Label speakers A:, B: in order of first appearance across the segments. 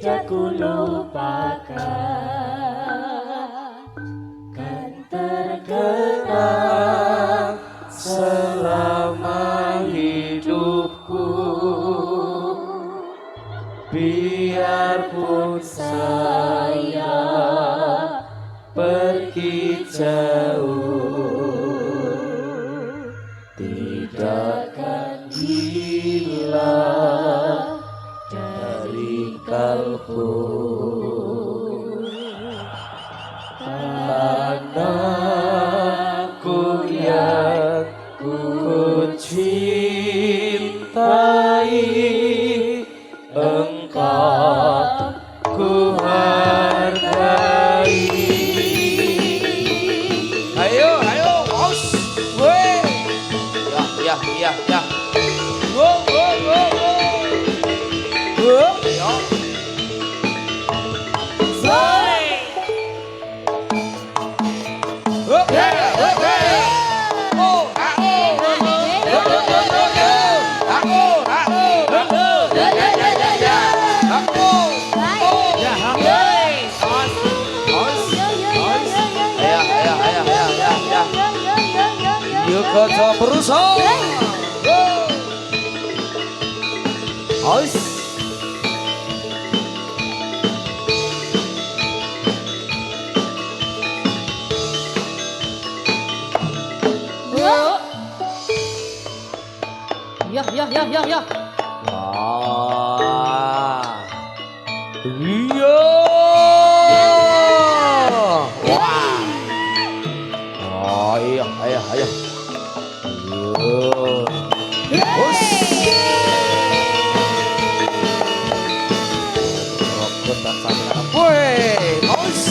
A: tidak kulupakan. Terkenang selama hidupku, biarpun saya pergi jauh, tidak akan hilang dari kalbu. Anakku yang ku cintai, engkau ku hargai. Ayo, ayo, bos, weh. Ya. Go. Ya. Yogoco Bruso. Ois. Ya. Wah. Iya. Wah. Oh iya, ayo. Bos. Rokok dan sambil boy. Bos.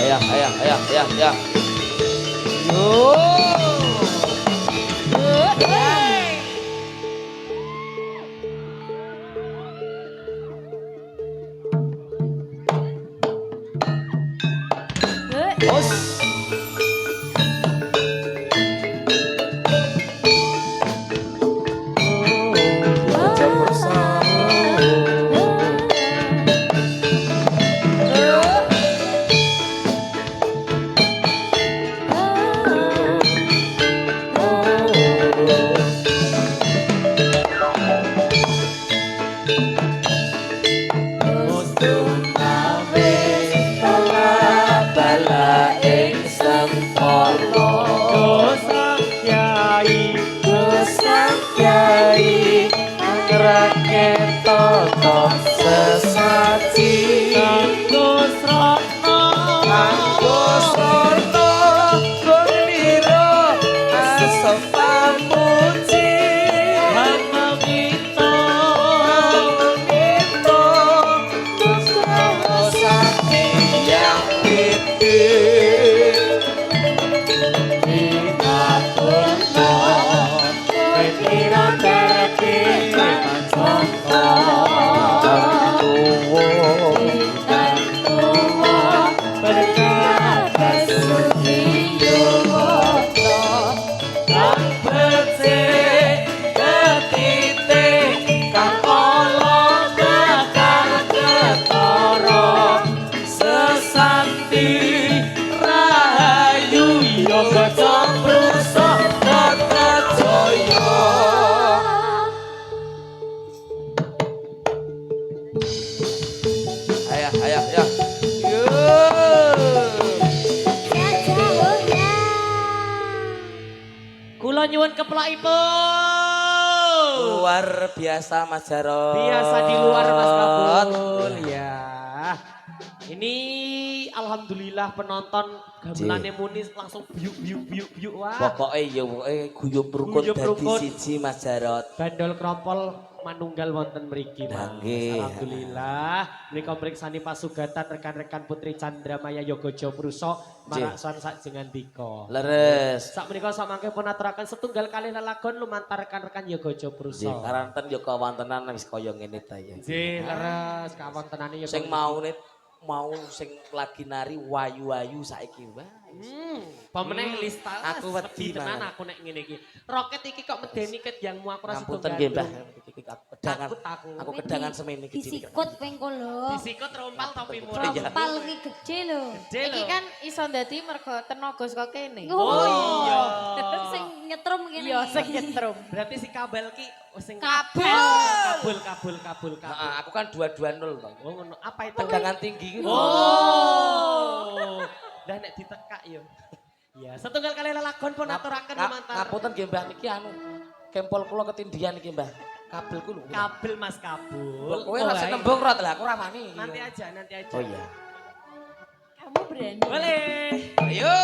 A: Ya. Ayo. Yo. Bos. Rakyat tokoh sesaji Agus Rokno Gondiro asal pamuji Hanamito Sakti yang titik Ingatulno Pikiran tertib nyuwun keplakipun. Luar biasa Mas Jarot. Biasa di luar Mas Kabul. Ya. Ini alhamdulillah penonton gamelannya Munis langsung biuk. Wah. Pokoknya guyub rukun dadi siji Mas Jarot. Bandol kropol manunggal wonten mriki Mas. Alhamdulillah. Menika mriksani pasugatan rekan-rekan Putri Chandramaya Yogojo Pruso maraksan sajengandika. Leres. Sak menika samangke pun aturaken setunggal kalih lelagon lumantar rekan-rekan Yogojo Pruso. Nggih, karanten yo kawontenan wis kaya ngene ta ya. Nggih, leres kawontenane yo sing mau sing lagi nari wayu-wayu saiki wae. Pemenang lista aku wedi tenan aku nek ngene iki. Roket iki kok medeni ket yangmu aku rasa setunggal. Ngapunten nggih Mbah, iki aku
B: Kedangan.
A: Takut.
B: Aku kedangan semene iki.
C: Disikut pengko lho.
A: Disikut rompal topi murah.
C: Rompal iki gede lho.
A: Gede
D: Iki
A: lho.
D: kan iso dadi mergo tenaga saka kene.
A: Oh iya.
C: Sing nyetrum kene.
D: Iya, sing nyetrum.
A: Berarti si kabel ki sing
D: Kabel.
A: kabul.
B: Nah, aku kan 220 toh.
A: Oh ngono. Apa itu?
B: Kedangan tinggi gitu.
A: Oh. Lah nek ditekak yo. Ya, setunggal kali lelagon pun aturaken lumantar.
B: Ngapunten nggih Mbah niki anu. Kempol kula ketindihan iki Mbah. Kabelku lho.
A: Kabel Mas kabul.
B: Kowe ora senembung rot lah, aku ora wani.
A: Nanti aja.
B: Oh iya.
D: Kamu berani.
A: Boleh.
B: Ayo.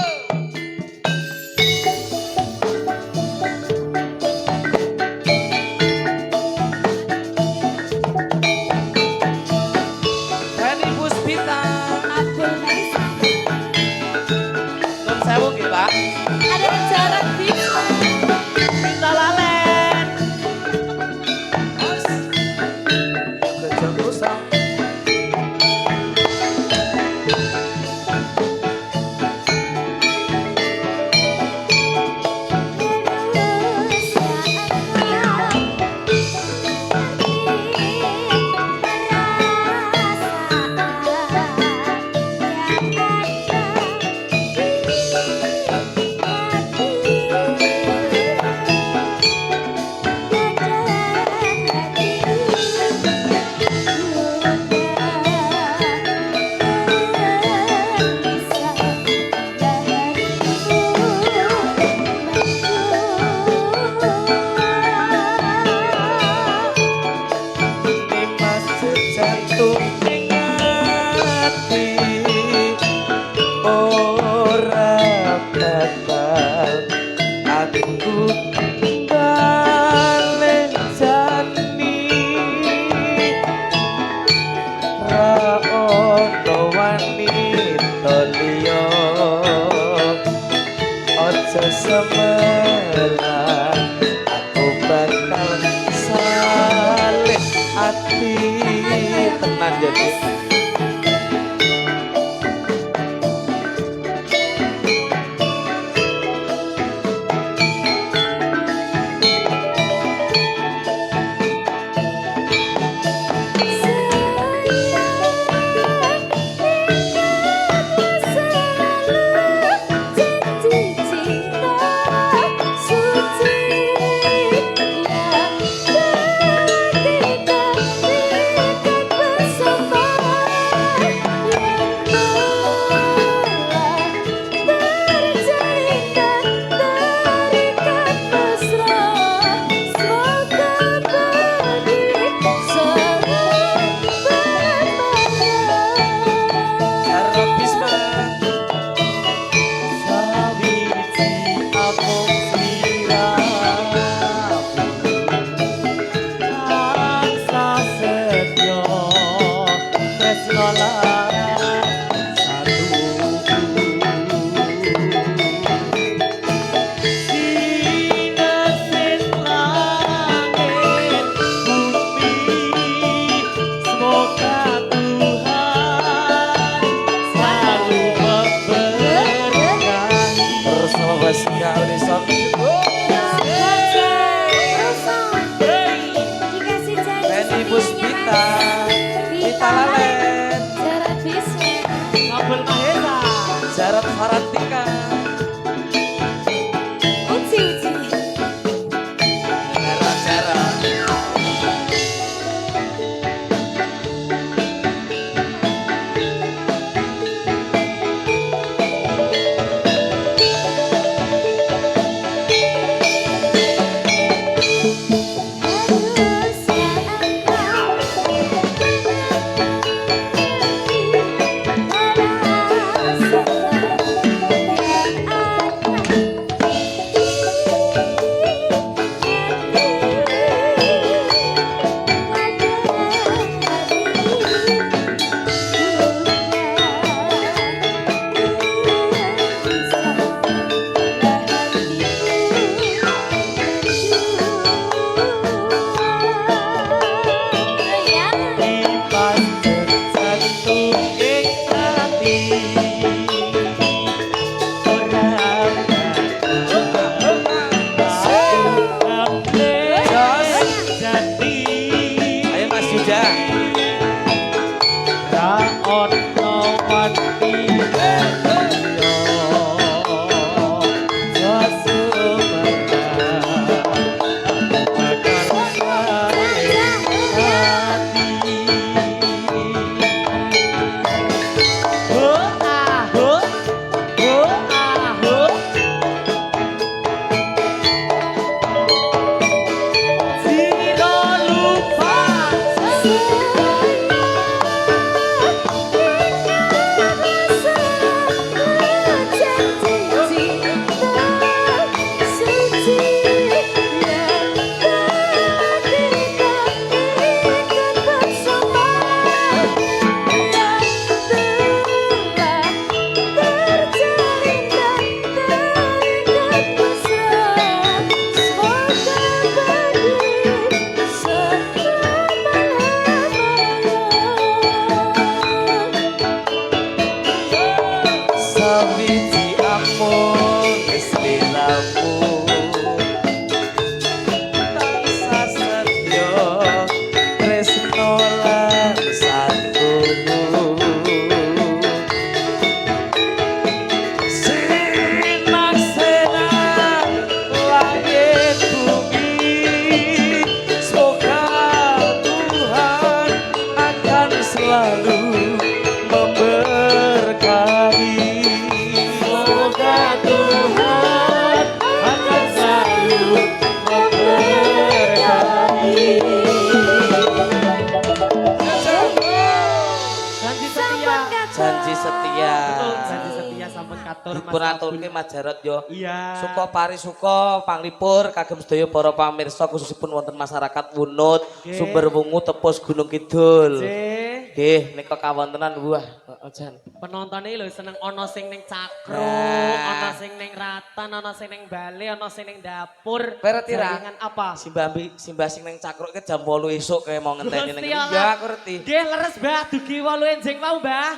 B: Reni Puspita.
C: Abdul Kaisa.
B: Nun sewu nggih, Pak.
C: Ada jarak bisa.
A: Minta lalen.
B: Gajah rusak. dipun aturke Mas Jarot yo.
A: Iya.
B: Suka parisuka panglipur kagem sedaya para pamirsa khususipun wonten masyarakat Wunut,
A: Nggih.
B: Sumber Wungu, Tepus Gunung Kidul.
A: Nggih.
B: Nggih, nika kawontenan wah, Jan.
A: Penontonnya lho seneng ono sing ning cakro,
B: Nah.
A: ono sing ning ratan, ono sing ning bale, ono sing ning dapur.
B: Ngerti ra?
A: Jaringan apa?
B: Simbah sing ning cakruk ke jam 8 esuk kayak mau ngenteni ning.
A: Gusti Allah.
B: Iya, aku ngerti.
A: Nggih leres Mbah, dugi 8 enjing mau Mbah.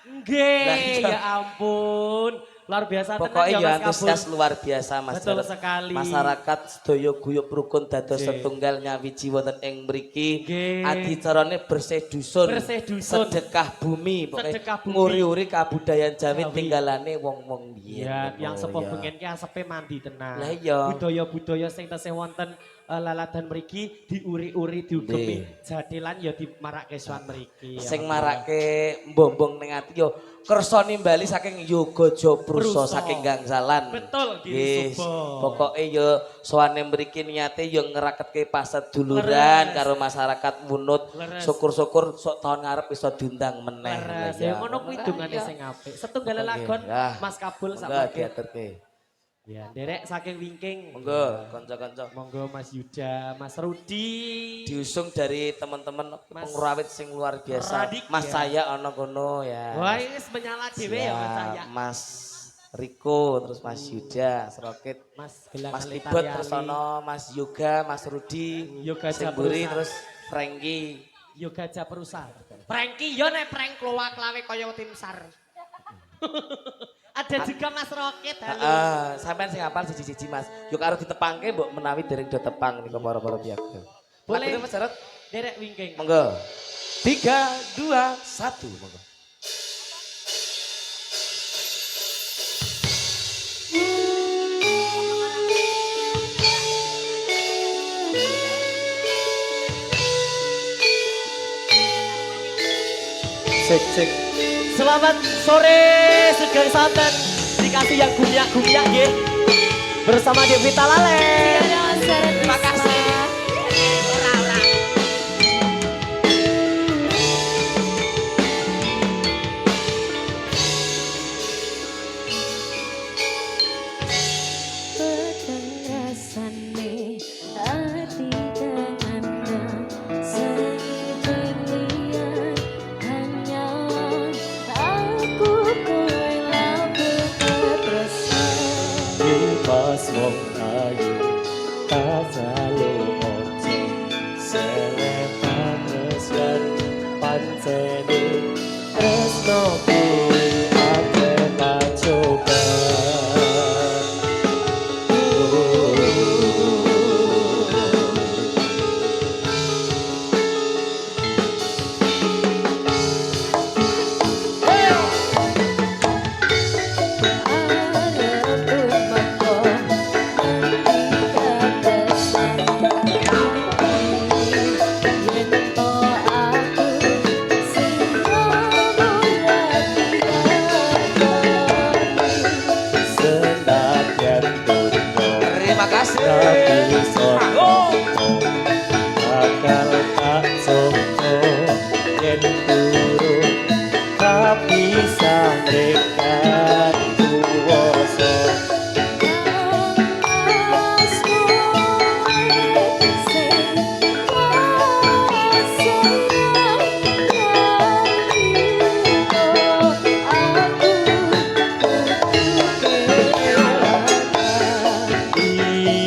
A: Nggih,
B: Lah, iya.
A: ya ampun. Luar biasa tenan
B: Pokoknya ya
A: Mas
B: antusias
A: Kabul.
B: luar biasa Mas
A: Betul
B: Jarot.
A: sekali.
B: Masyarakat sedaya guyub rukun dados
A: Nggih.
B: setunggal nyawiji wonten ing mriki.
A: Nggih.
B: Adicarane bersih dusun.
A: Bersih dusun.
B: Sedekah bumi. Pokoknya
A: Sedekah bumi.
B: nguri-uri kabudayaan Jawi
A: Jawi.
B: tinggalane wong-wong biyen.
A: Iya,
B: ngono
A: yang sepuh
B: ya.
A: bengen ki asepe mandi tenan.
B: Lah iya.
A: Budaya-budaya sing tesih wonten laladan mriki diuri-uri diugemi.
B: Nggih.
A: Jadilan ya dimarake swan mriki.
B: Sing marake mbombong ning ati yo kersa nimbali saking yoga jabrusa
A: Prusa.
B: saking gangsalan.
A: Betul, Giri
B: Nggih,
A: Subo.
B: Pokoke yo sowane mriki niate yo ngeraketke paseduluran
A: Leres.
B: karo masyarakat Wunut.
A: Leres.
B: Syukur-syukur sok tahun ngarep iso diundang meneh.
A: Leres,
B: Lah,
A: ya ngono kuwi dungane sing apik. Setunggal
B: Oke,
A: lagon
B: ya.
A: Mas Kabul
B: Monggo
A: sama
B: diaturke.
A: Ya, derek saking wingking.
B: Monggo kanca-kanca.
A: Monggo Mas Yuda, Mas Rudi.
B: Diusung dari teman-teman
A: Mas
B: pengrawit sing luar biasa.
A: Radik,
B: Mas
A: ya.
B: saya ana kono ya.
A: Wah, ini menyala dhewe ya Mas saya.
B: Mas Riko, terus Mas Yuda, Serokit,
A: Mas Gelang
B: Mas
A: Ali
B: Libet,
A: Tali
B: terus
A: Ali.
B: ono Mas Yoga, Mas Rudi,
A: Yoga
B: Semburi,
A: Jabrusa.
B: terus Franky.
A: Yoga Japrusa. Franky yo nek prank kloak klawe kaya tim SAR. Ada juga Mas Roket, halo.
B: Sampean sing hafal siji-siji Mas. Yo karo ditepangke mbok menawi dereng do tepang niku para-para pihak.
A: Boleh.
B: Lagune Mas Jarot.
A: Derek wingking.
B: Monggo. 3 2 1 monggo.
A: Cek. Selamat sore Sugeng Santen. Dikasih yang gumyak-gumyak nggih. Bersama Devita Lale. Terima kasih.
C: Petang rasane ati tengah sing pilihan hanya aku kowe laku terasa
A: Pas wong ayu kasale ojo selepan reslan pancene tresno kuwi ake tak coba. Senadyan dunya
B: Terima kasih.
A: tapi sono bakal tak soko yen turun tapi sangrekan kuwasa.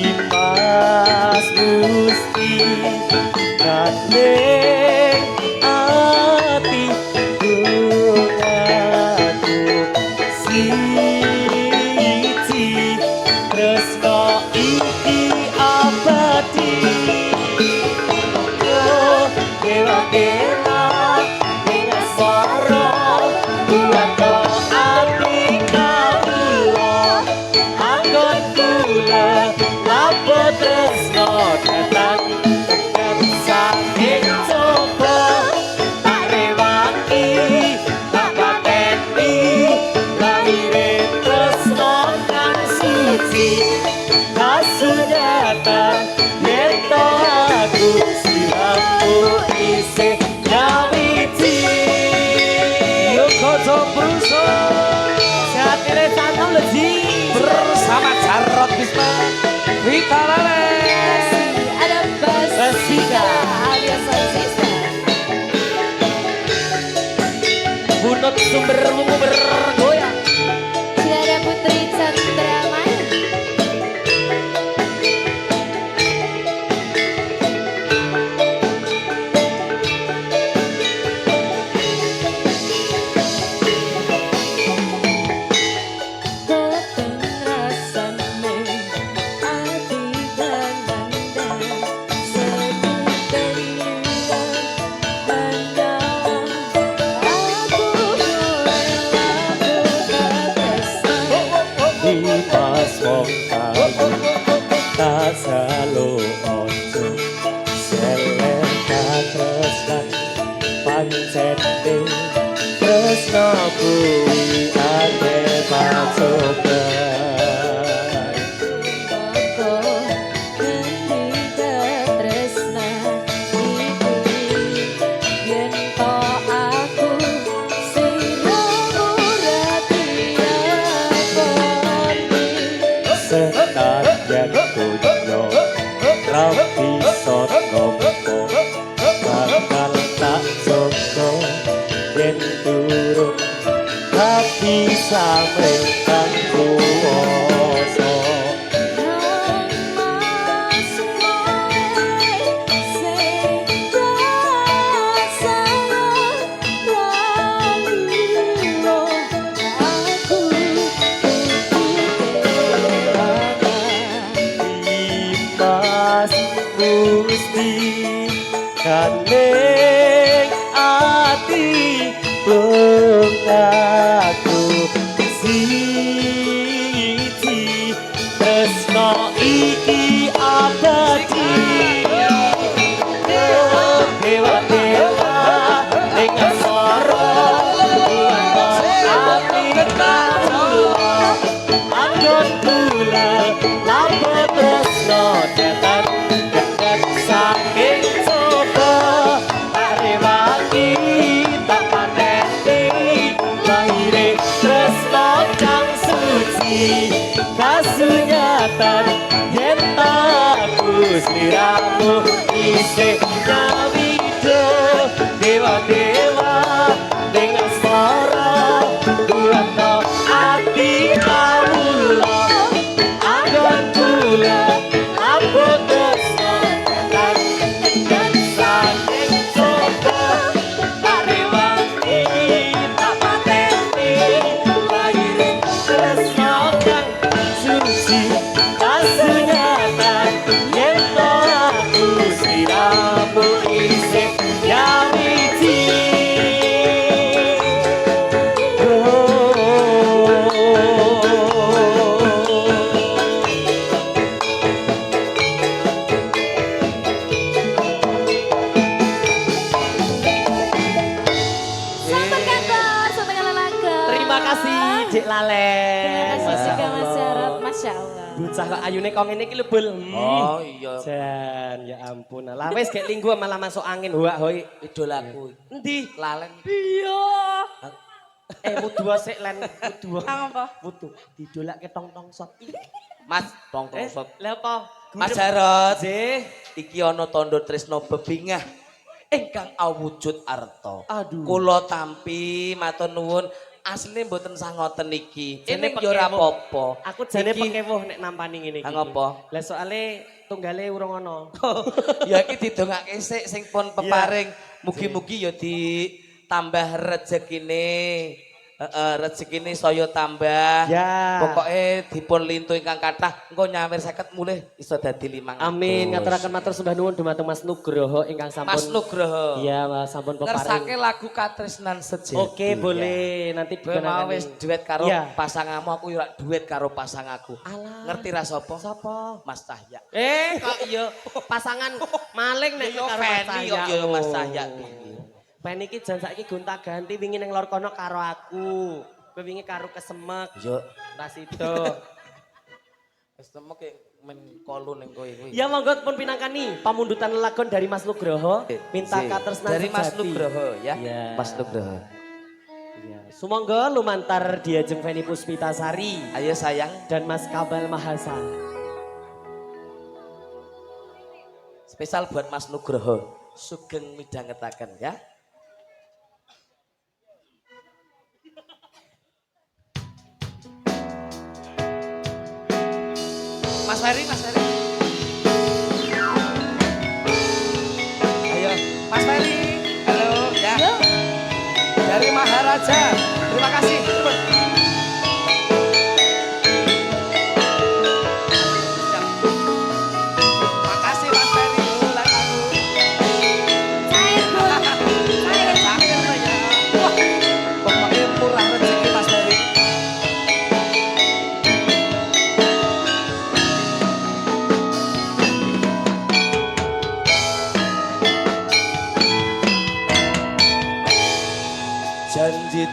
A: Dimas Gusti kadeng ati dungaku siji tresno iki abadi oh dewa-dewa dengan suara buat ati kawula anggon kula lapo tresno datang tekan saking coba tak rewangi tak pateni lahire tresno kang suci kasudatan yen to aku silamu isih nyawiti yo koco pruso sehat ini santam lho sumber wungu bergoyang.
C: Tiara Putri Chandramayu. Beteng rasane ati gandang sebutan hanya aku
A: Dimas wong kayu tak selalu ojo seler katresan pancen tresno kuwi ate pacoban
C: Moko ngendika tresna iki yen to aku siramu ratia poni
A: senajan donya rapi sot ngompo bakal tak joko yen turun tapi sampai kang kuwasa
C: nang mas moe sing rasa lalilo aku
A: Dimas Gusti kaneng ati bungaku siji tresno iki abadi dewa dewa ning asara ati kawula anggon kula lampah tresno datang gendek saking coba arewangi tak paneti lahire tresno kang suci kasunyatan yen aku sliramu isih nyawido dewa-dewa dengan suara duanto ati kawula anggon kula ampun tresno dan saking coba arewangi tak pateni lahire tresno kang suci kasunyatan yen to aku sliramu isih nyawiji
C: Selamat kantor, selamat kantor.
A: Terima kasih Cik Lalen.
C: Terima kasih juga Mas Jarot, Masya Allah.
A: Bocah kok ayune kok ngene iki lho, Bul.
B: Oh iya,
A: Jan, ya ampun. Lah wis gek linggu malah masuk angin hoak hoi.
B: idolaku.
A: Endi?
B: Lalen.
D: Iya.
A: Wudu sik Len, wudu.
D: Apa?
A: Wudu didolake tong-tong sot.
B: Mas, tong-tong sot.
A: Lah apa?
B: Mas Jarot,
A: Nggih.
B: iki ana tandha tresno bebingah ingkang awujud arta.
A: Aduh.
B: Kula tampi matur nuwun asline mboten sangoten iki.
A: Jane
B: Ini yo ora
A: pekewuh.
B: apa-apa.
A: Aku jane
B: Iki-
A: pekewuh nek nampani ngene iki.
B: Ah, ngapa?
A: Lah soalé tunggale urung ana.
B: Ya iki didongake sik sing pun peparing. Mugi-mugi ya ditambah rezekine. Rezekine saya tambah.
A: Ya.
B: Pokoke dipun lintu ingkang kathah engko nyawer 50 mulih iso dadi 500.
A: Amin, ngaturaken matur sembah nuwun dumateng Mas Nugroho ingkang sampun.
B: Mas Nugroho.
A: Iya, Mas sampun
B: Ngersake
A: peparing.
B: lagu Katresnan Sejati.
A: Oke, boleh. Nanti
B: Kowe mau wis duet karo
A: Iya.
B: pasanganmu, aku yo duet karo pasanganku.
A: Alah.
B: Ngerti ra sapa?
A: Sapa?
B: Mas Cahya.
A: Kok iya pasangan maling nek
B: Yo
A: karo Mas
B: Feni
A: Cahya.
B: kok yo Mas Cahya.
A: Pen iki jan saiki gonta-ganti wingi ning lor kono karo aku. Kowe wingi karo kesemek.
B: Yo
A: Tas itu.
B: wis temu ke men kolu ning kowe kuwi.
A: Ya monggo pun pinangkani pamundutan lelagon dari Mas Nugroho. Minta
B: Sik.
A: katresnan
B: dari Mas
A: sejati.
B: Nugroho ya.
A: Iya.
B: Mas Nugroho.
A: Iya. Sumangga lumantar Diajeng Feni Puspitasari
B: Ayo sayang.
A: dan Mas Kabal Mahasa.
B: Spesial buat Mas Nugroho. Sugeng midhangetaken ya.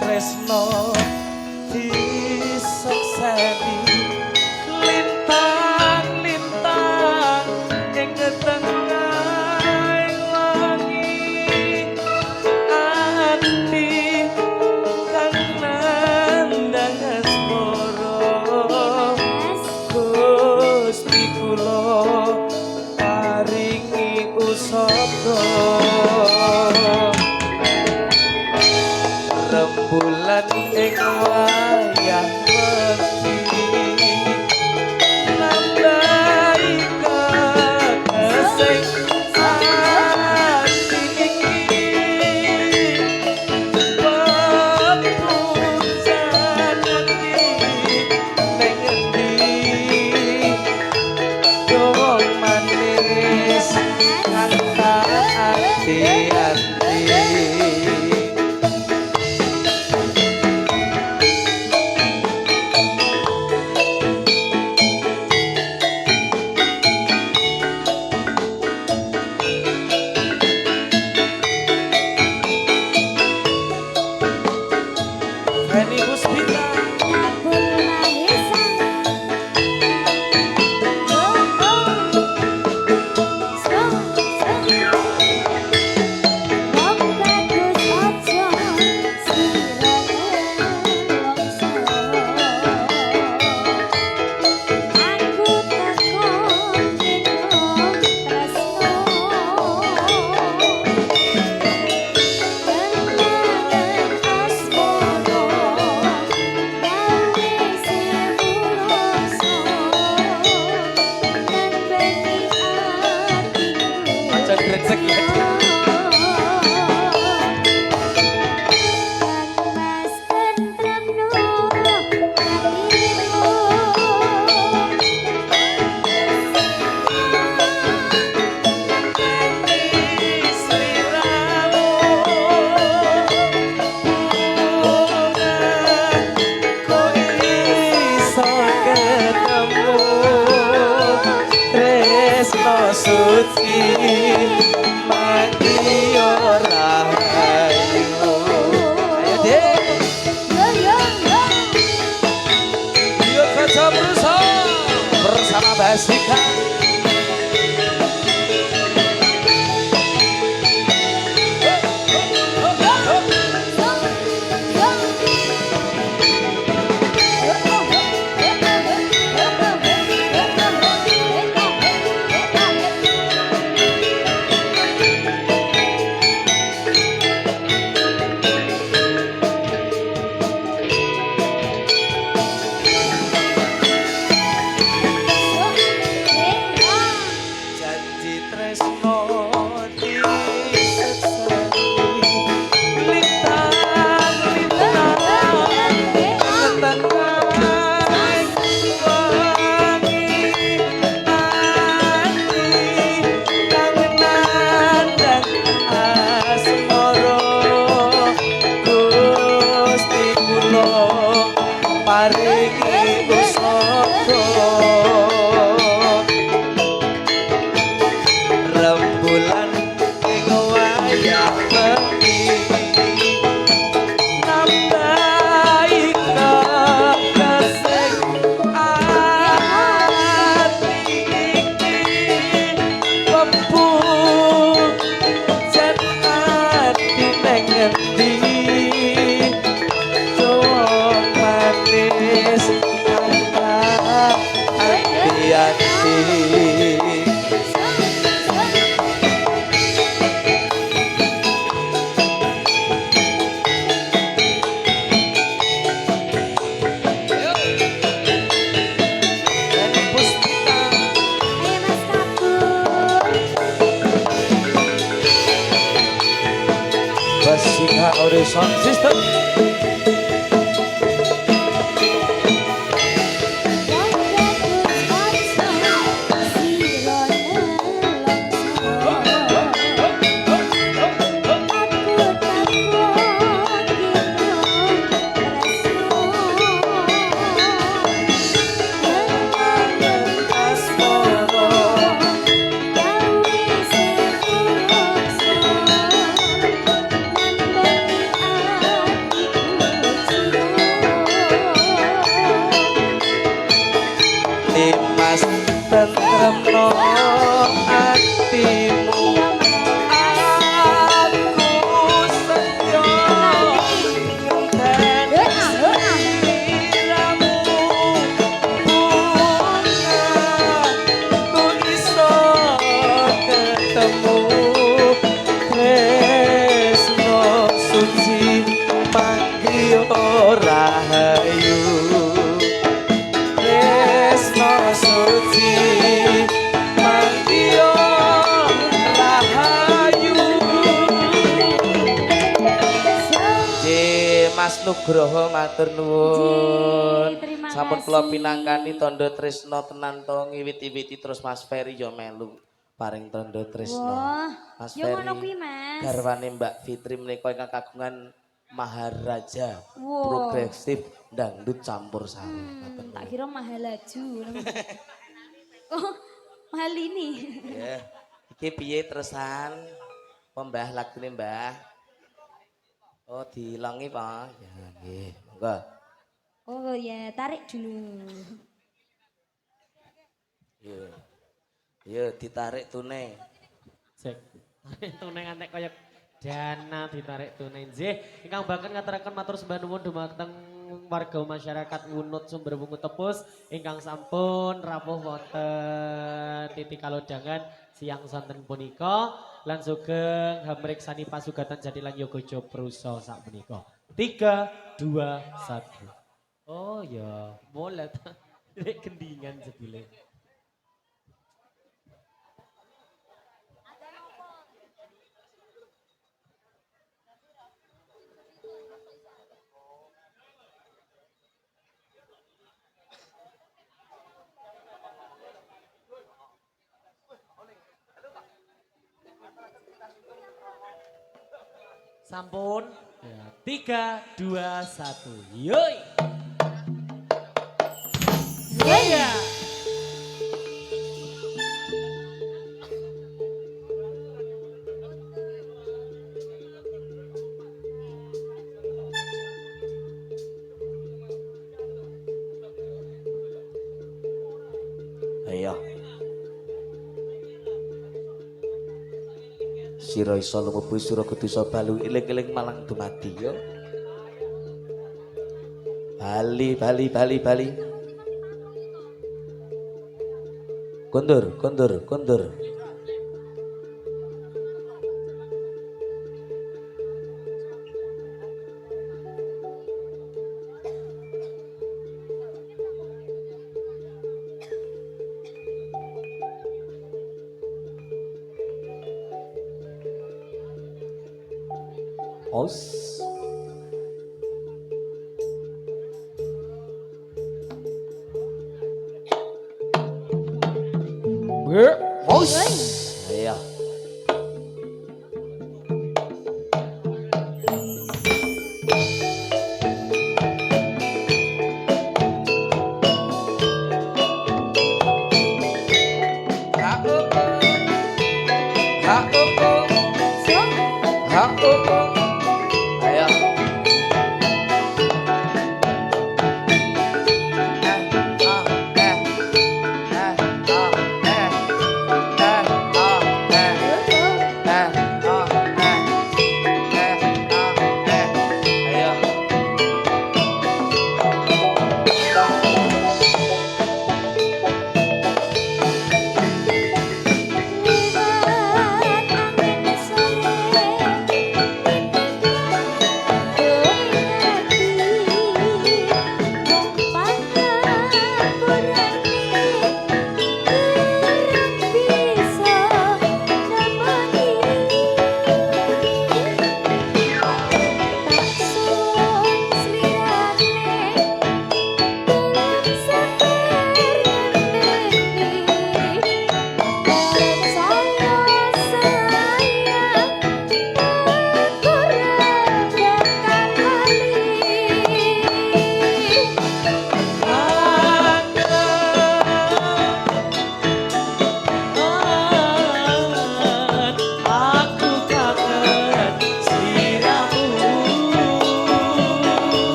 B: tresno disekseni lintang-lintang ing tengahing wangi ati kang nandang asmara Gusti kula paringi usada rembulan ing wayah wengi nambahi kesing ati iki pepujan iki ning endi dong manis kata hati-hati Feni Puspita
C: Kabul Mahesa
B: aja grecek ya suci mati ora ayo dek yuk kaca bersama Basika janji tresno disekseni lintang-lintang tengahing wangi ati kang nandang asmara Gusti kula paringi usada rembulan ing wayah wengi nambahi kesing ati iki pepujan ati ning endi dong manis kata hati-hati Feni Puspita Basika Horizon System Nugroho matur nuwun.
C: Ji, terima
B: Sampun
C: kasih.
B: kula pinangkani tandha tresna tenan to ngiwit-iwiti terus Mas Ferry yo melu paring tandha tresna.
C: Wah,
B: Mas
C: yo
B: Ferry
C: ngono kuwi, Mas.
B: garwane Mbak Fitri menika ingkang kagungan Maharaja
C: Wow.
B: progresif dangdut campur sari. Matur
C: Tak
B: nuwun.
C: kira mahal laju. Oh, mahal ini.
B: Ya. Iki piye terusan? Pembah lagune Mbah. Oh, diilangi, Pak. Ya, nggih. Monggo.
C: Oh ya, tarik dulu.
B: Yo. Yo ditarik tune.
A: Cek. Tarik tunai ngantek kaya dana ditarik tunai. Nggih, ingkang bakal ngaturaken matur sembah nuwun dumateng warga masyarakat Wunut Sumberwungu Tepus ingkang sampun rawuh wonten titik kalodangan siang sonten punika lan sugeng hamriksani pasugatan Jatilan Yoga Joprusa sak menika. 3 2 1. Oh ya, mulai Rek gendingan jebule. Sampun. Ya, 3 2 1. Yoi. Iya.
B: Ayo. Sira isa lumebu sira kudu isa balu eling-eling malang dumadi yo. Bali. Kondur. Os. Os. Iya. Ayo.
C: Lewat angin sore,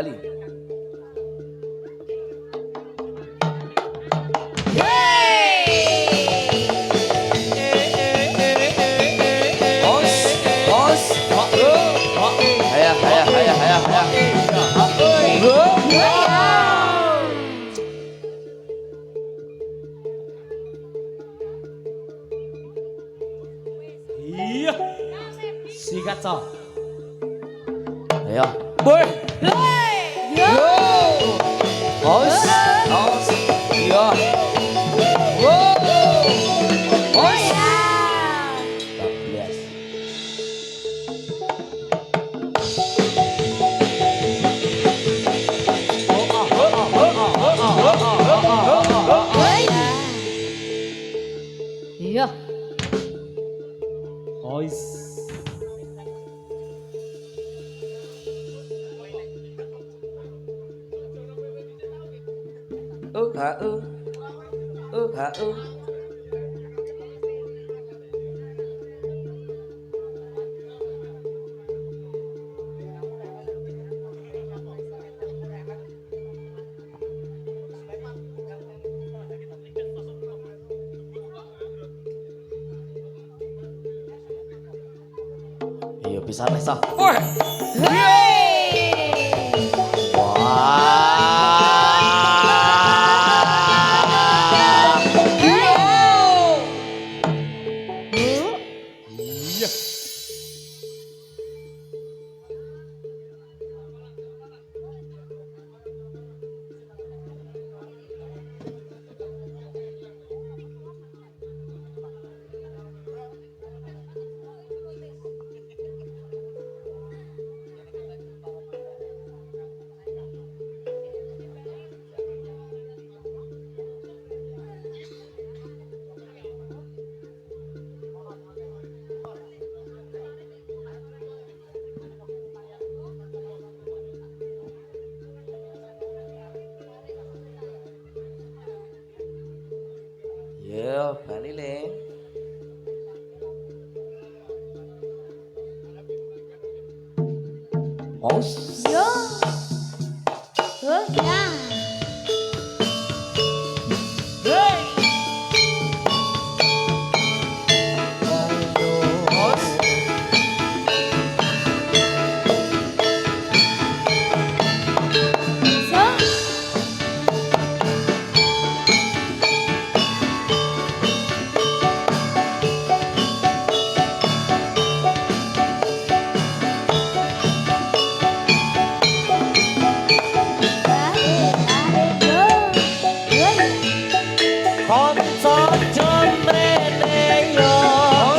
B: Bali. Bos. Hayah.
A: Iya. Sikat so.
B: Ayo. Boy. Yo. Bos. Iya. Wow. Bos. 14.
C: Iya.
A: Ois.
B: Ha. Iya bisa nih sah. Wah.
A: Iya.
B: Yo, Bali le. Os.
C: Yo. Ya.
A: Konco jomrene yo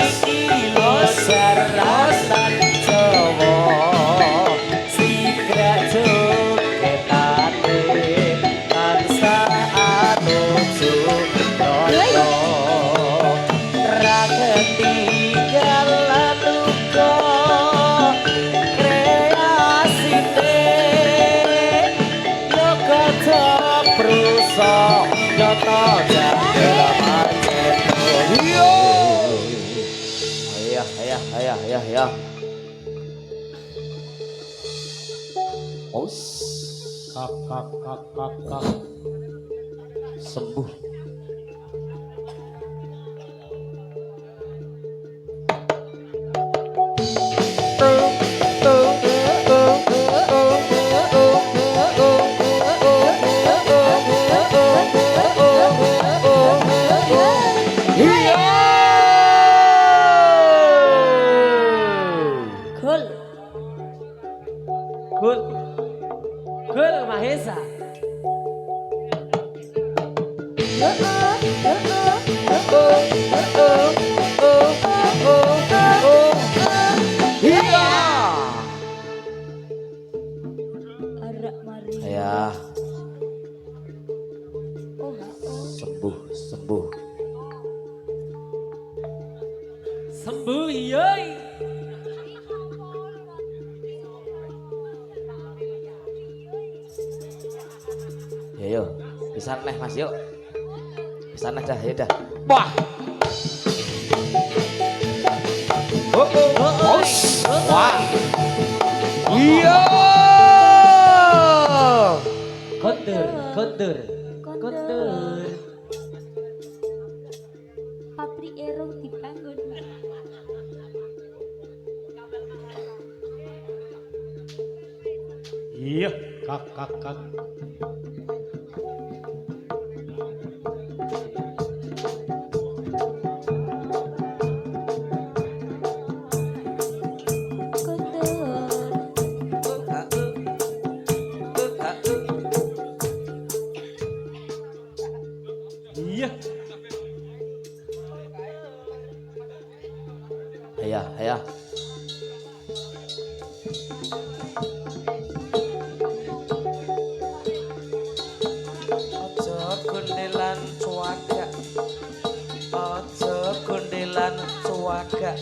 A: iki lo seras lan Jawa sigra jogetane tansah anuju royo ra ketinggalan uga kreasine yo kaca prusa nyoto
B: Ya. Os.
A: Kak.
B: Sembuh.
A: Gul Mahesa.
B: Ya. Sembuh.
A: Sembuh yoi.
B: Ya yo, pisan neh Mas yuk. Pisan neh dah, ya dah. Wah. Wah. Iya.
A: kondur, kondur, kondur.
C: Pabrik erong dibangun.
A: Iya, kak, kak, kak. Iya.
B: Ayah, ayah. Ojo gundelan cuaga. Ojo gundelan cuaga.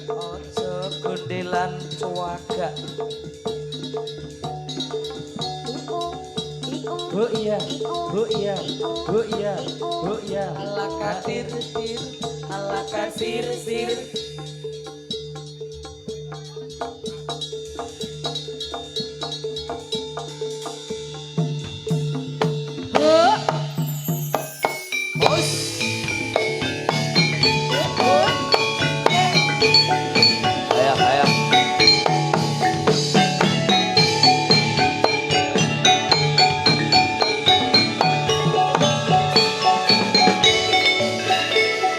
B: Ojo gundelan cuaga.
A: Bu iya, bu iya, bu iya, bu iya.
B: Ala kasir sir, ala kasir sir. Ayah, ayah.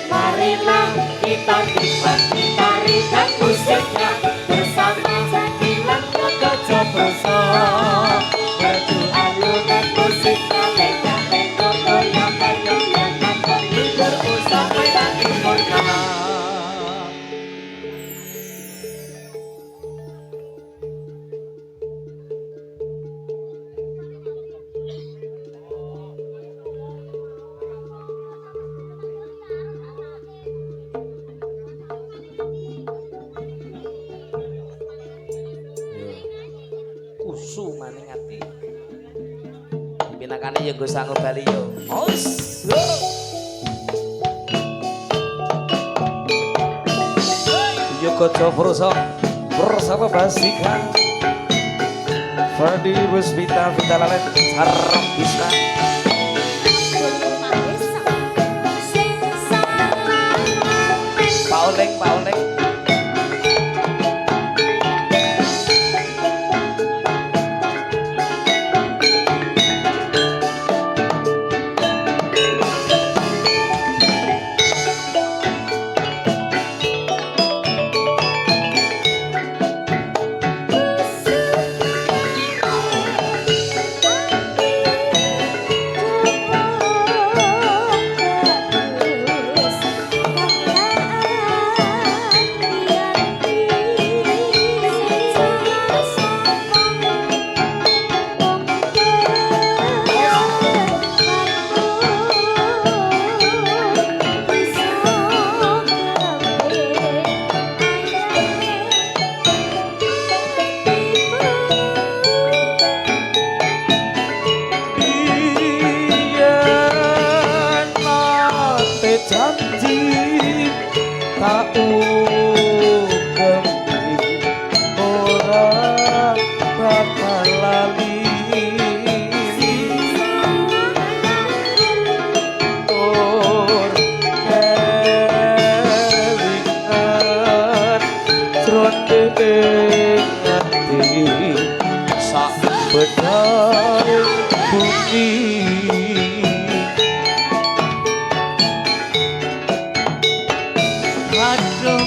A: Marilah kita nikmati tarikan musiknya bersama Jadilan Kokojo Boso. Merdu alunan musik lenggak-lenggok goyang-goyang hibur usah mainan ikona.
B: Kusu maning ati. Pinakane ya nggo sanggup bali yo. Os. Yo koco proso bersama Basika. Ferdi Rusbita Vita Lalet sarep bisa. Pauleng, Pauleng. Janji tak ugem ora bakal lali or kelingan tronde ngati sak bedal bumi. Aduh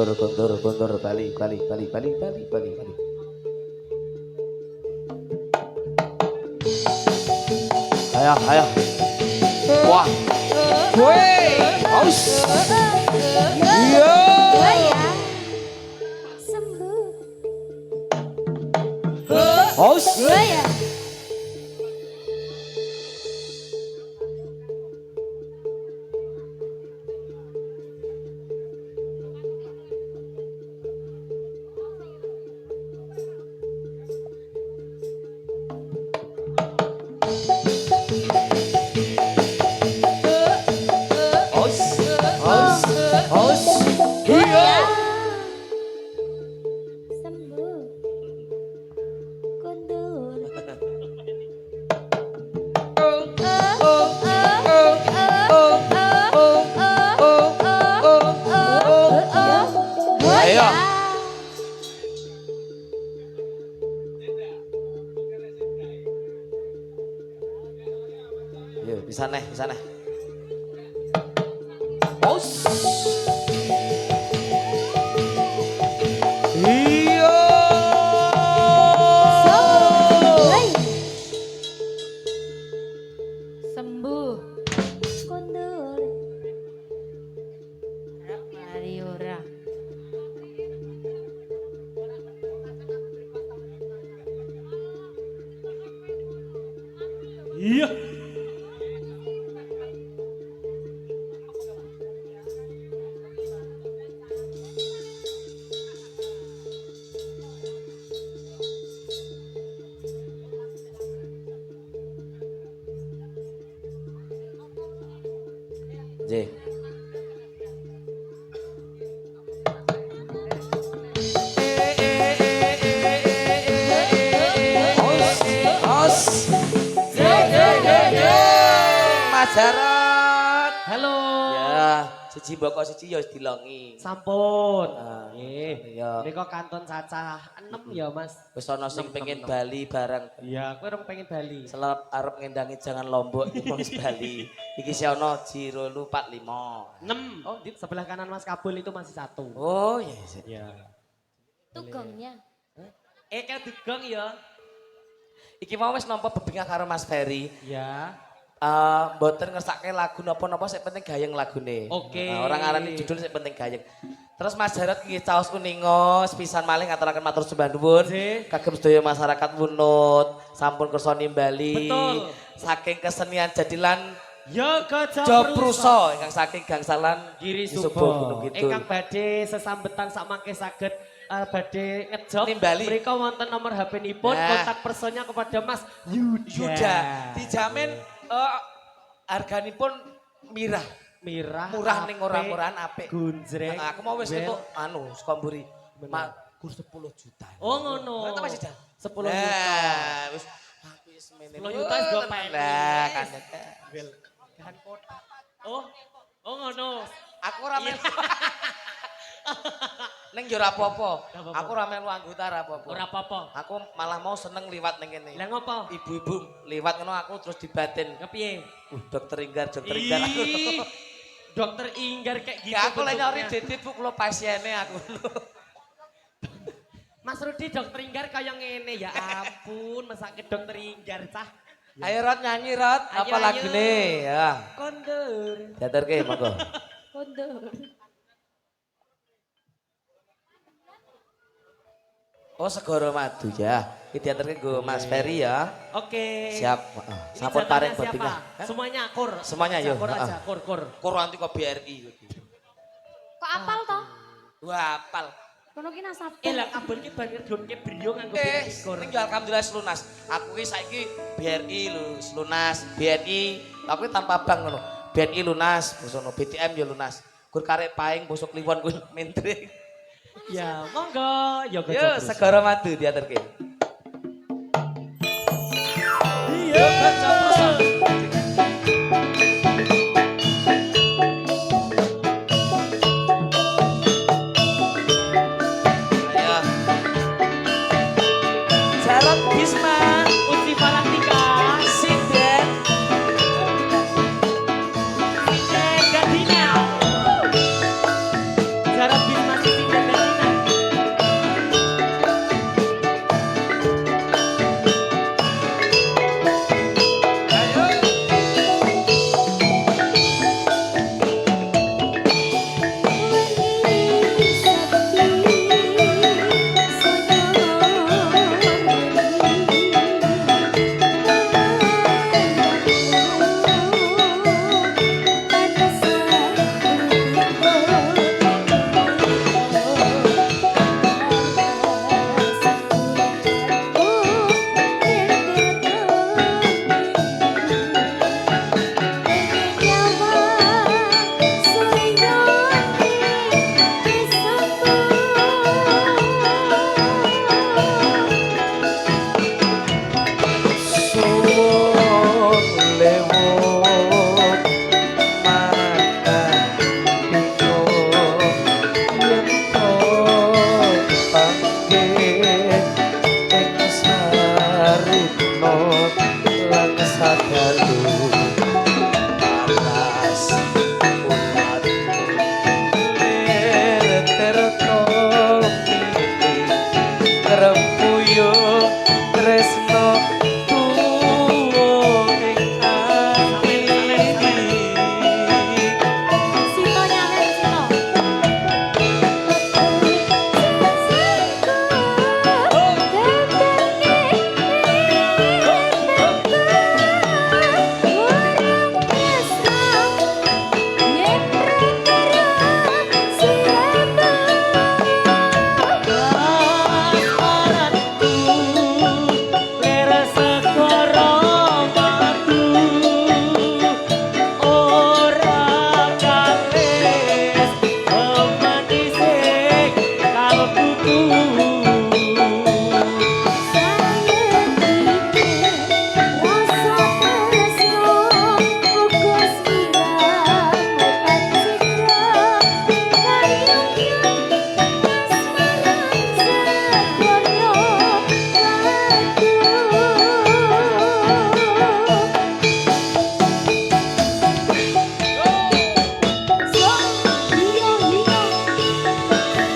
B: kondur, bali. Ayo. Wah. Woi, aus. Iya.
C: Buaya. Sembuh.
B: Aus.
C: Buaya.
B: Aus. Iya.
C: Sembuh. Kondur.
B: Ayo. Yo, bisa nih. Aus. Iya.
D: Sembuh.
C: Kondur.
D: Mari ora.
A: Iya.
B: J. Os. Mas Jarot.
A: Halo.
B: Ya, siji mboko siji ya wis dilongi.
A: Sampun.
B: Ah,
A: Nggih.
B: iya.
A: Nika kantun cacah 6 ya, Mas.
B: Wis ana sing
A: Enam,
B: pengen
A: enam.
B: Bali bareng.
A: Iya, kowe orang pengen Bali.
B: Selap arep ngendangi jangan Lombok iki wis Bali. Iki si ana Jiro 45.
A: 6. Oh, di sebelah kanan Mas Kabul itu masih 1.
B: Oh, iya.
A: Iya.
C: Tugongnya.
A: Kayak dugong ya.
B: Iki mau wis nampa bebingah karo Mas Ferry.
A: Ya.
B: Mboten ngersake lagu napa-napa sing penting gayeng lagune.
A: Oke.
B: Orang ngarani judul sing penting gayeng. Terus Mas Jarot nggih caos kuningo sepisan malih ngaturaken matur sembah nuwun
A: Nggih.
B: kagem sedaya masyarakat Wunut sampun kersa nimbali
A: Betul.
B: saking kesenian jadilan
A: Ya gajah
B: Jopruso ingkang saking gangsalan
A: Giri
B: Subo
A: Subo.
B: Gunung Kidul.
A: Ingkang badhe sesambetan sakmangke saged badhe ngejob.
B: Nimbali.
A: Mereka wonten nomor HP-nipun,
B: Nah.
A: kontak personnya kepada Mas Yuda.
B: dijamin harganipun mirah.
A: Mirah,
B: Murah ning
A: apik,
B: ora-murahan apik.
A: Gunjreng.
B: Nah, aku mau wis
A: well.
B: entuk saka mburi.
A: Bener.
B: Gur 10 juta.
A: Oh ngono.
B: Ngono ta Mas Ida?
A: 10 juta.
B: Nah, wis aku wis semene.
A: 10 juta wis go penis.
B: Lah kan.
A: Wel. Gahan kota. Oh. Oh ngono.
B: Aku ora melu. Ning yo ora apa-apa.
A: Gak apa-apa.
B: Aku ora melu anggota ora apa-apa.
A: Ora apa-apa.
B: Aku malah mau seneng liwat ning kene.
A: Lah ngopo?
B: Ibu-ibu liwat ngono aku terus dibatin.
A: Kepiye?
B: Dokter Inggar aku.
A: Ih, Dokter Inggar kayak gitu.
B: Ya aku lek nyori
A: bentuknya.
B: dite Bu kula pasiene aku.
A: Mas Rudi Dokter Inggar kaya ngene ya ampun, mesake Dokter Inggar cah.
B: Ayo Rot nyanyi Rot,
A: Ayo,
B: apa
A: ayo.
B: lagune? Ya.
A: Kondur.
B: Diaturke monggo.
C: Kondur.
B: Oh Segoro Madu ya. Iki diaturke nggo Mas Ferry ya.
A: Oke.
B: Siap.
A: Ini
B: Sampun
A: jadwalnya
B: paring
A: siapa?
B: bebingah.
A: Semuanya kur.
B: Semuanya,
A: Aja,
B: yo.
A: Kur aja,
B: Heeh.
A: kur.
B: Kur anti kok BRI.
C: Kok apal toh?
B: Wah, apal.
C: Kono ki nasabah.
A: Lah kabel ki banget donke brio nganggo
B: Eh,
A: kur.
B: ning yo alhamdulillah lunas. Aku ki saiki BRI lho, lunas. BNI, aku ki tanpa bank ngono. BNI lunas, bosono BTM yo lunas. Gur karek paing bosok kliwon kuwi mentring.
A: Ya, monggo. Yo
B: Yo Segoro Madu diaturke.
A: Iya.
B: Ayo. Jarot Bisma,
A: Uci Valantika.
B: Sinden.
A: Sinden Gadina. Jarot Bisma Sinden
B: panas umat ler terto kerempuyo tresno tuwa ing ati
C: Sito nyangen Sito.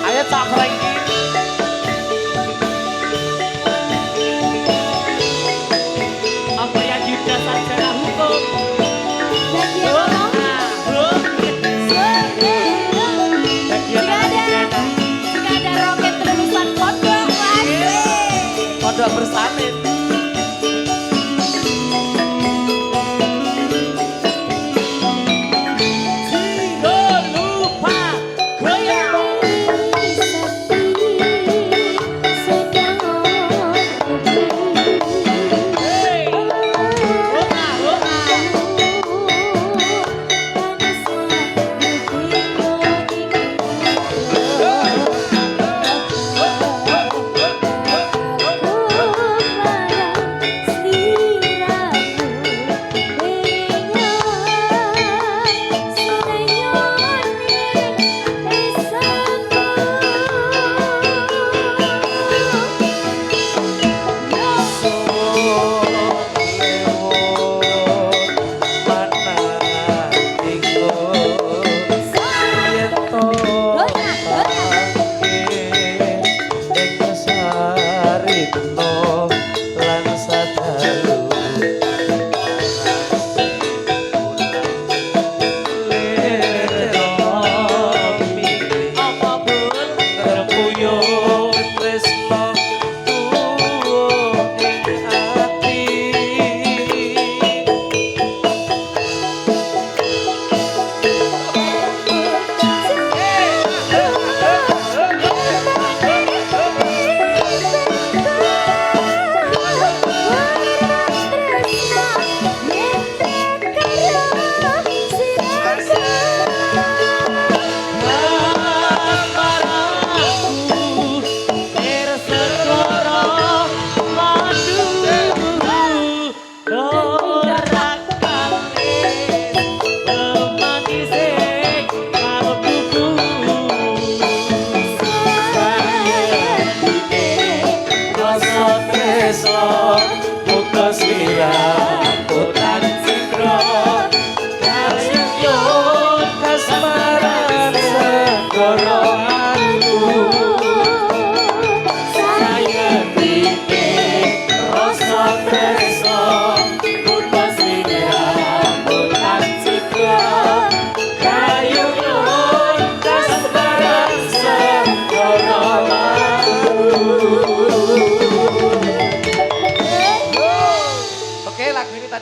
B: ayo Cak Franky
A: Apa yang juga sarjana hukum?
C: Jika ada roket lulusan pondok,
B: pondok bersalin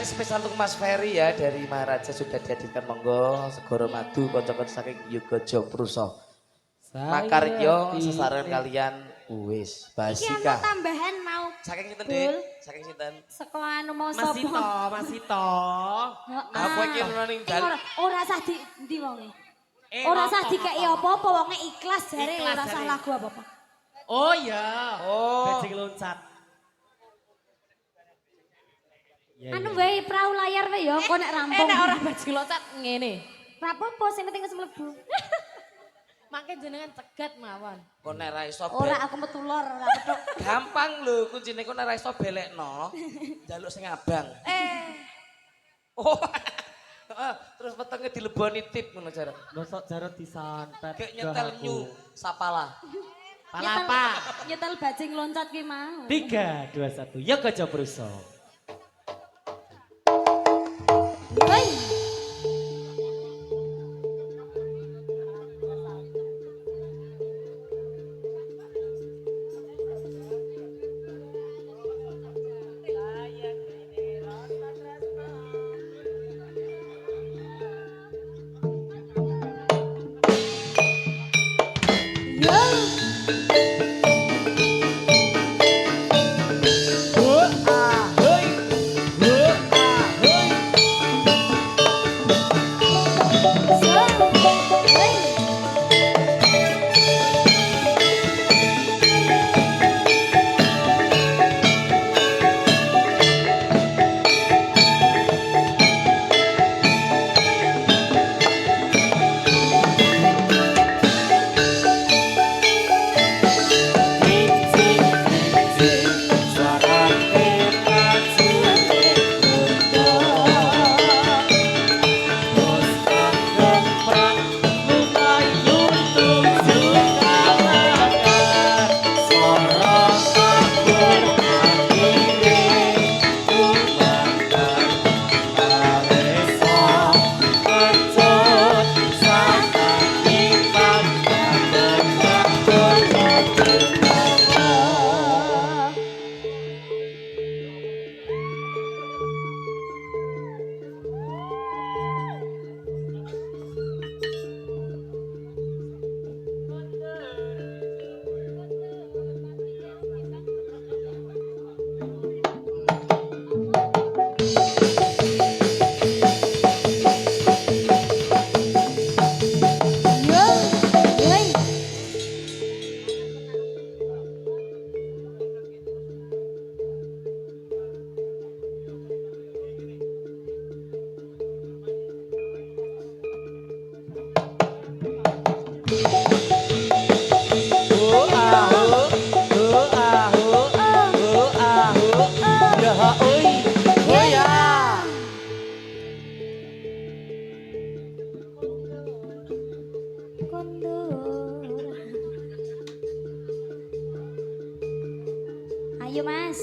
B: spesial untuk Mas Ferry ya dari Maharaja sudah dihadirkan monggo Segoro Madu konco-konco saking Yoga Jopruso. Makaryo sesaran kalian wis
C: Iki ana
B: basika.
C: tambahan mau
B: Saking sinten, Dik? Saking sinten?
C: saka anu mau
A: Mas
C: sapa?
A: Sito, Mas Sito.
B: Aku iki ora ning dal.
C: Ora sah di endi wonge? Ora sah dikeki apa-apa wonge ikhlas jare
A: Ikhlas
C: ora sah
A: jare.
C: lagu apa-apa.
A: Oh iya.
B: Oh.
A: Bajing loncat. Ya,
C: Anu
A: ya.
C: wae perahu layar wae ya kok nek rampung.
D: Nek ora bajing loncat ngene.
C: Ora apa-apa sing penting wis mlebu.
D: Mangke jenengan cegat mawon.
B: Kok nek ra iso
C: Ora aku metu lor ora petuk.
B: gampang lho kuncine kok nek ra iso belekno. Njaluk sing abang. Oh. Terus petengnya dileboni tip ngono Jarot.
A: Mosok Jarot disantet.
B: Kayak nyetel nyu sapala.
A: Palapa.
C: Nyetel bajing loncat ki mau.
A: 3, 2, 1. Ya Gajah Bruso.
C: Woi. Ayo Mas.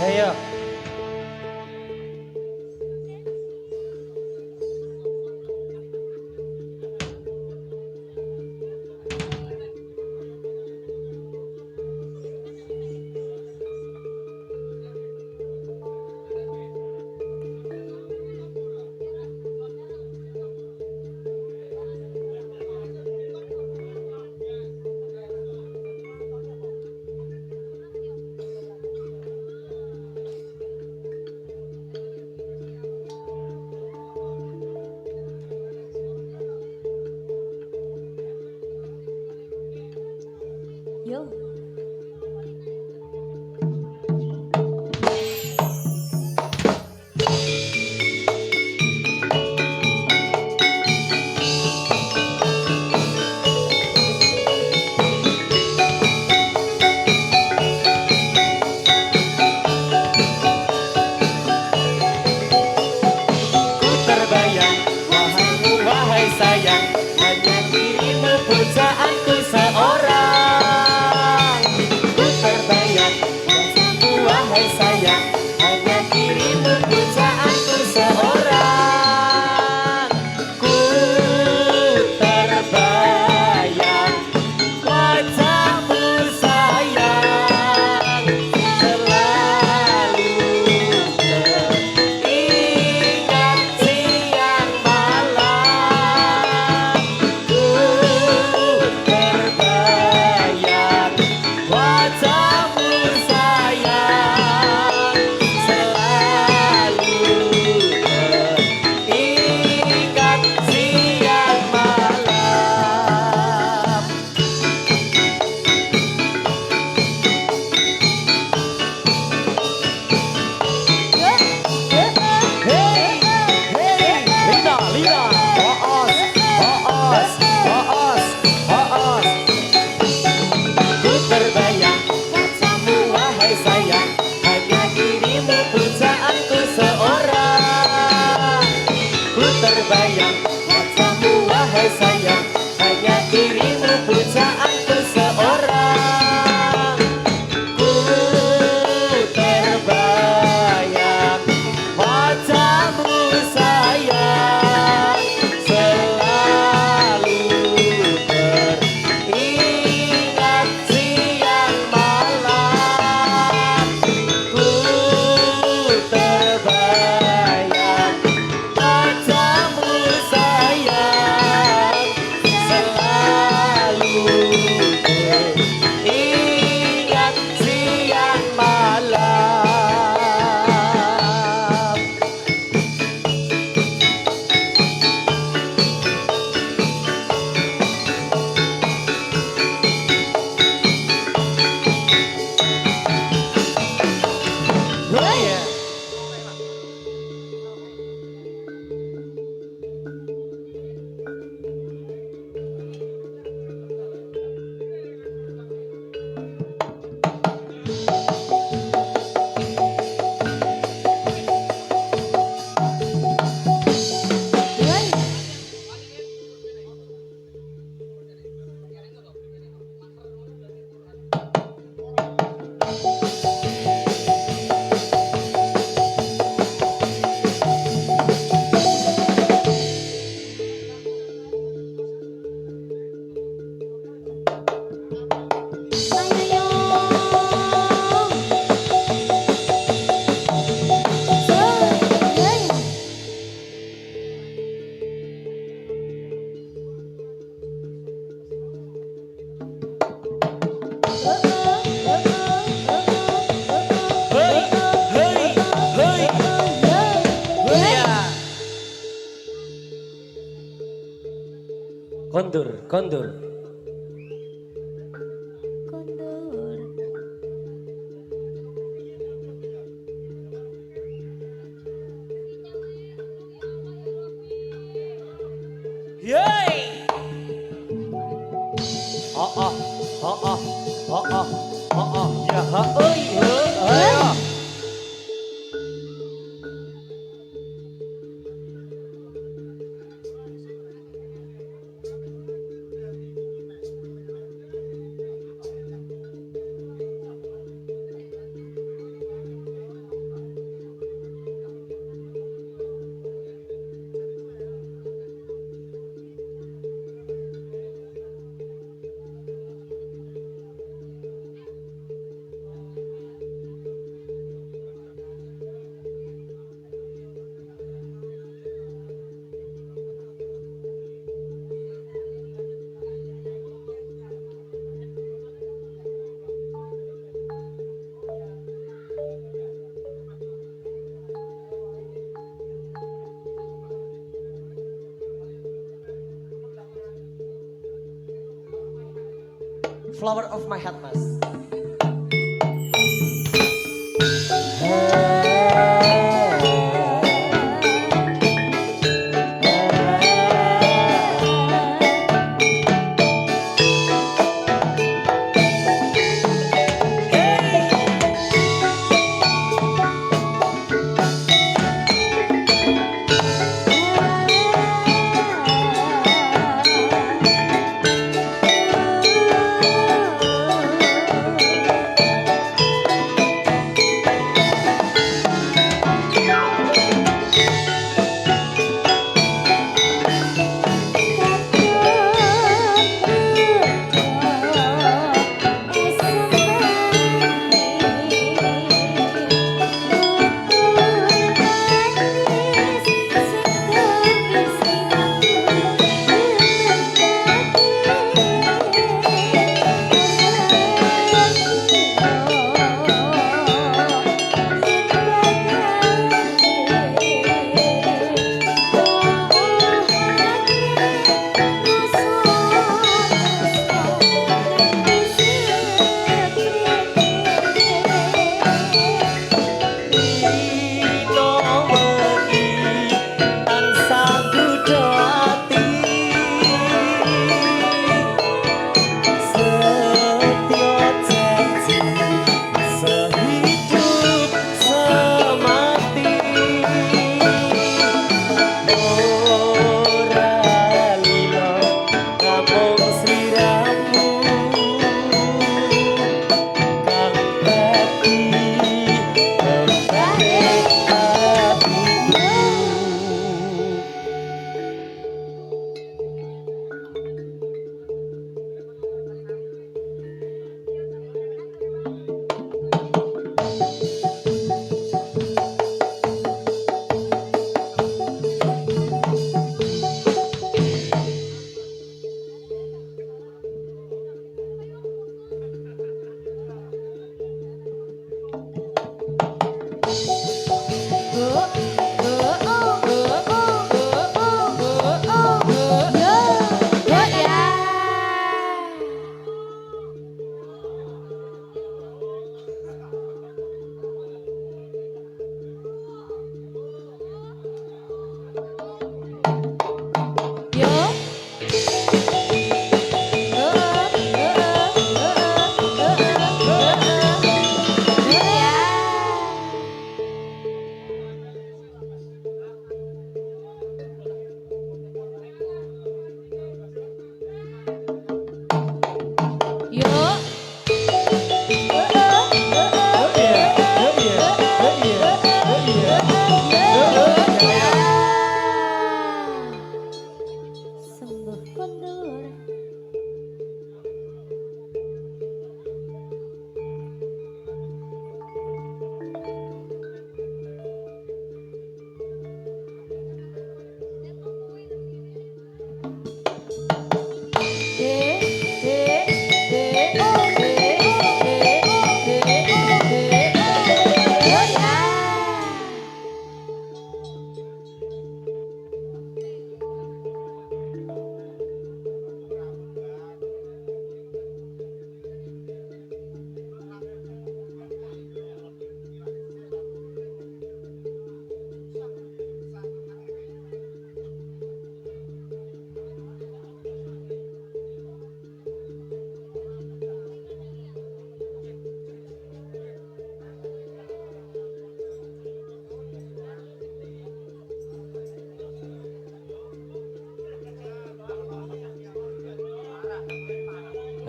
A: Ayo.
C: Yo.
A: Ku terbayang, wahai sayang, hanya dirimu pujaanku seorang. hai sayang, hanya dirimu pujaanku seorang. Ku terbayang wajahmu sayang, selalu teringat siang malam. Ku terbayang wajahmu sayang, selalu teringat siang malam. Oh yeah. Kondur, kondur.
C: Kondur.
A: Yeay. Oh oh, oh oh, oh oh, oh oh, ya ha, oi, ayo. Flower of my heart, Mas.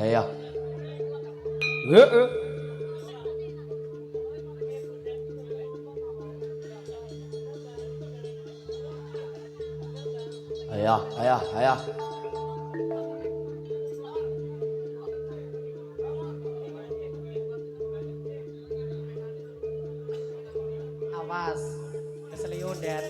B: Ayo. Heeh. Ayo, ayo, ayo.
A: Awas, keseliun dan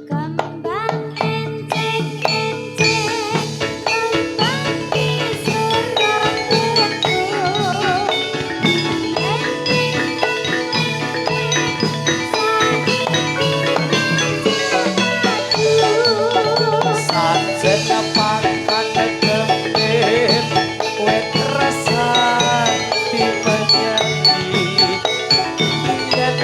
C: Kembang enceng enceng, kembang di surgaku.
B: Sajen pangkat dendit wet rasa dipenyanyi yen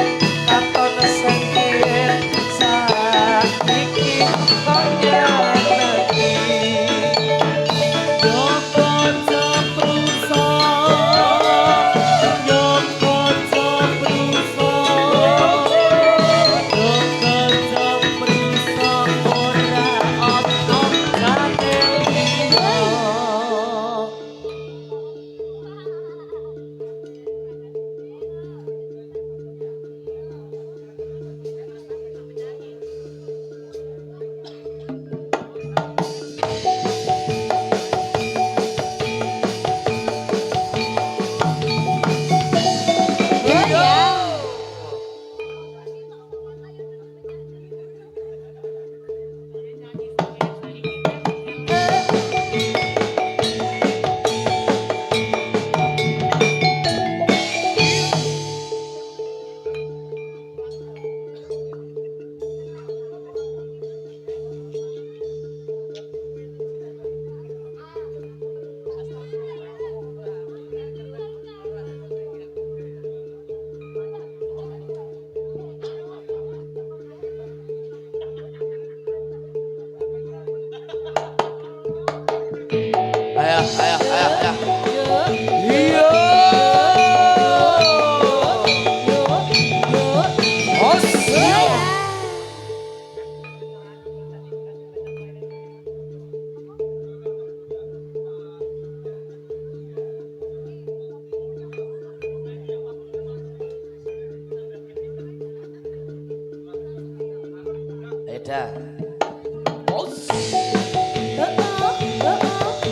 B: katon sengit saiki kok nyenengi Joko Japrusa Joko Japrusa Joko Japrusa ora ono kate liya Ayo, ayo, ayo, ayo. Iya. Os. Eda. Os.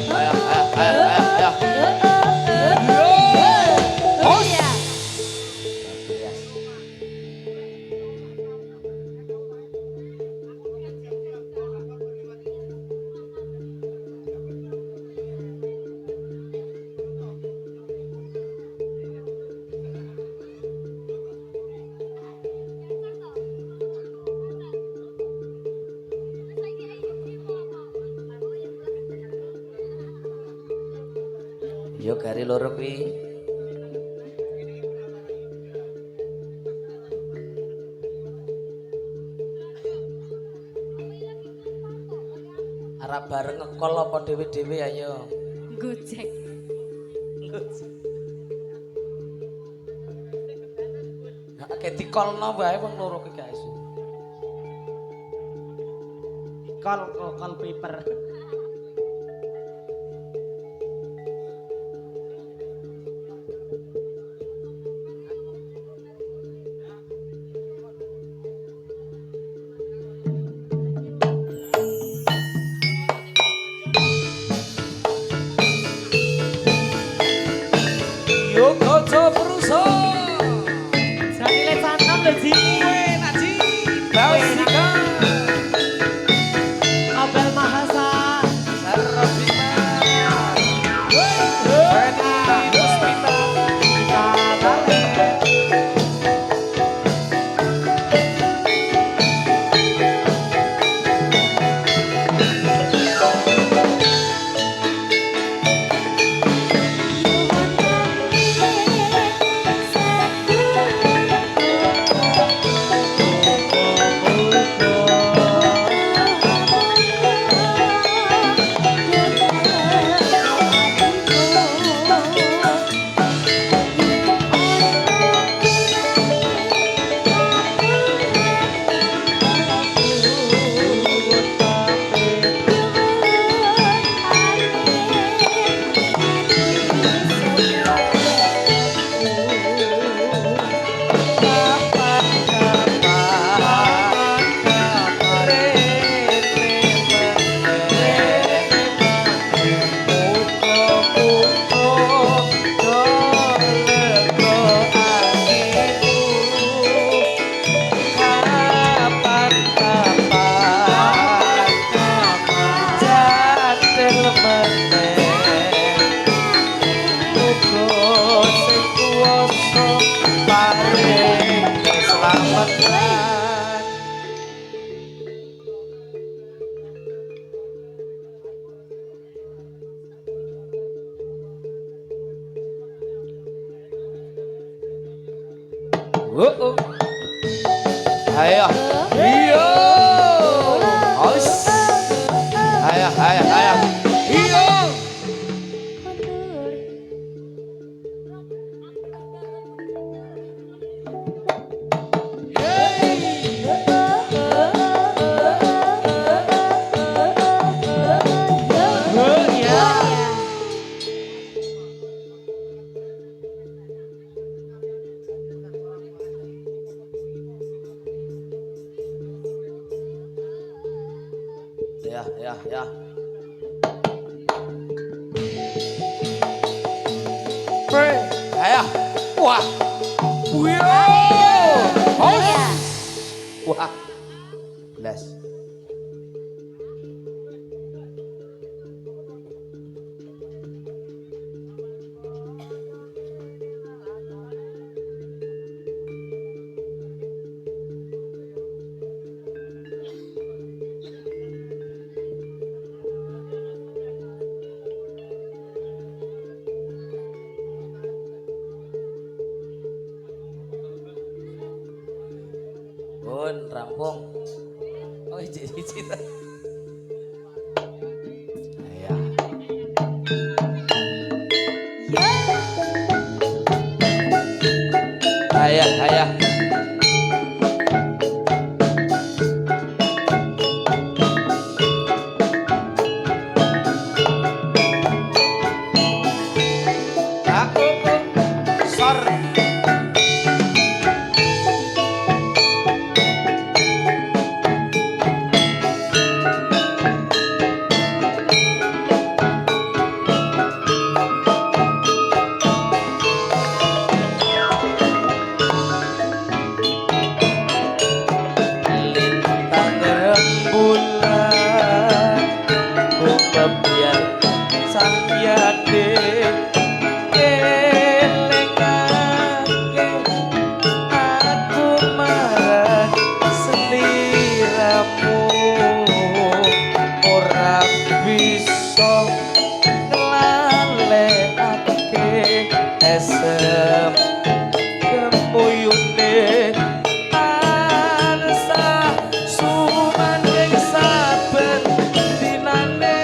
B: Ayo, ayo, ayo, ayo, ayo. Os. Yo gari loro kuwi. Arep bareng ngekol apa dhewe-dhewe ayo.
C: Gojek.
B: Nah, kayak dikolno wae wong loro ki guys.
A: kol paper.
B: Yoga Jabruso.
A: Janile santam lho Ji.
B: Naji. Bausika.
A: Abel Mahasa.
B: Sarabima. Feni Puspita.
A: Kita lale.
B: Ayo. Iyo. Aus. Ayo, ayo, ayo. Iyo. Ya, ya, ya. Ayo. Wah. Wah. Belas. Pun rampung. Oh, iji. Ayo. Ayo, ayo. Aku sor. Esem kemuyune arsa sumanding saben dinane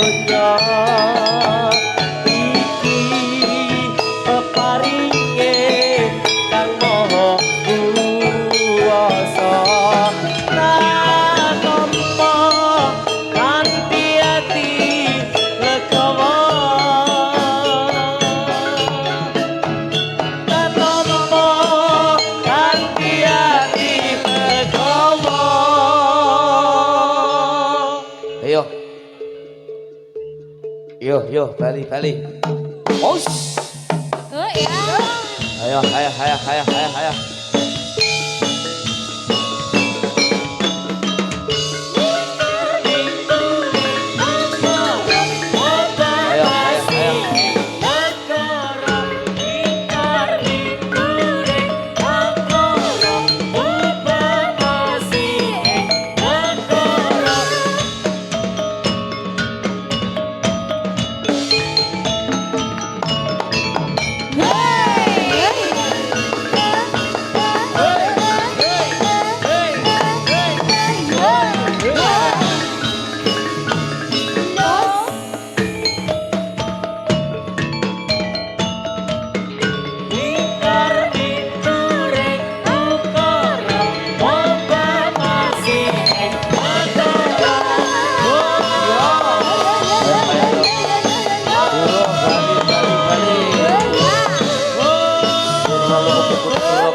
A: donya iki peparinge kang maha kuwasa nampa kanthi ati legawa nampa kanthi ati legawa.
B: Ayo. Yo, bali. Os.
C: Oh ya.
B: Ayo.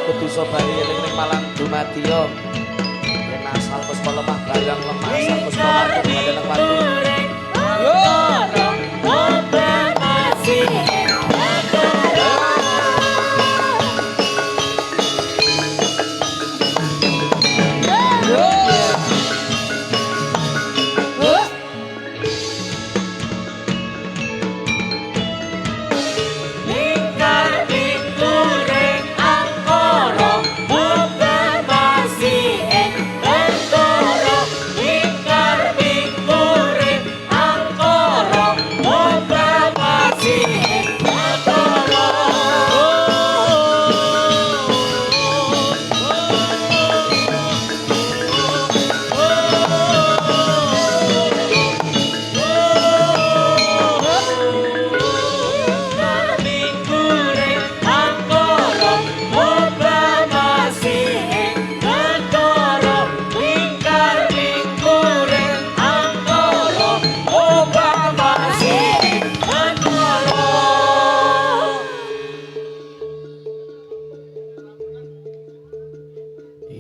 B: Kudu sobari eling malang dumati yo. Yen asal puspa lemah bayang lemah asal puspa matu ngadeng watu. Yo.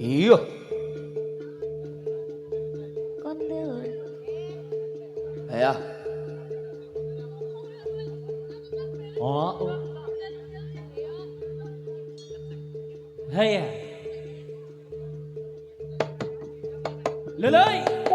B: Iya.
C: Kondur.
B: Ayo.
A: Oh. Haya. Lelai.